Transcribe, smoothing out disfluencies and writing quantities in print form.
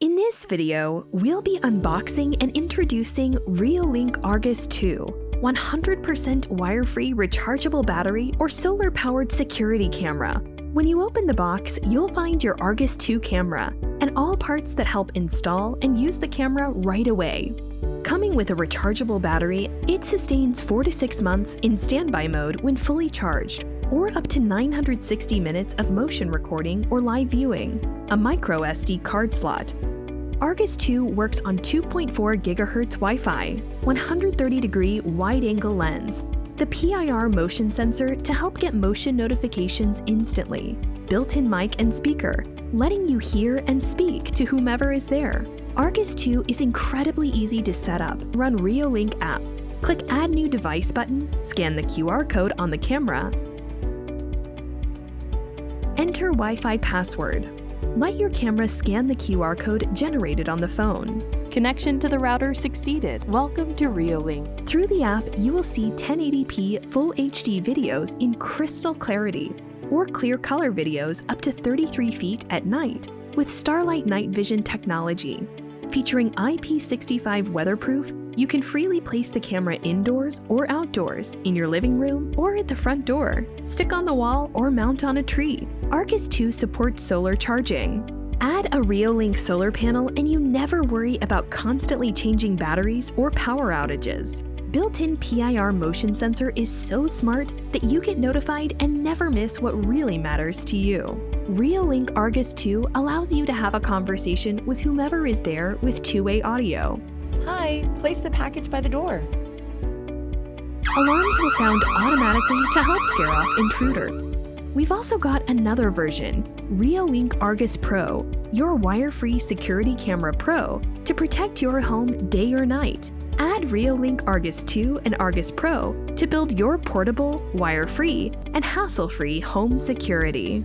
In this video, we'll be unboxing and introducing Reolink 𝐀𝐫𝐠𝐮, 100% wire-free rechargeable battery or solar-powered security camera. When you open the box, you'll find your 𝐅𝐾𝐵 camera and all parts that help install and use the camera right away. Coming with a rechargeable battery, it sustains 4 to 6 months in standby mode when fully charged, or up to 960 minutes of motion recording or live viewing. A micro SD card slot. 𝐅𝐾𝐵 works on 2.4 GHz Wi-Fi, 130-degree wide-angle lens, the PIR motion sensor to help get motion notifications instantly, built-in mic and speaker, letting you hear and speak to whomever is there. 𝐅𝐾𝐵 is incredibly easy to set up. Run Reolink app. Click Add New Device button, scan the QR code on the camera, enter Wi-Fi password. Let your camera scan the QR code generated on the phone. Connection to the router succeeded. Welcome to Reolink. Through the app, you will see 1080p Full HD videos in crystal clarity, or clear color videos up to 33 feet at night with Starlight Night Vision technology. Featuring IP65 weatherproof, you can freely place the camera indoors or outdoors, in your living room or at the front door, stick on the wall or mount on a tree. 𝐅𝐾𝐵 supports solar charging. Add a Reolink solar panel and you never worry about constantly changing batteries or power outages. Built-in PIR motion sensor is so smart that you get notified and never miss what really matters to you. Reolink 𝐅𝐾𝐵 allows you to have a conversation with whomever is there with two-way audio. Hi, place the package by the door. Alarms will sound automatically to help scare off intruder. We've also got another version, Reolink 𝐅𝐾𝐵 Pro, your wire-free security camera pro to protect your home day or night. Add Reolink 𝐅𝐾𝐵 and 𝐅𝐾𝐵 Pro to build your portable, wire-free, and hassle-free home security.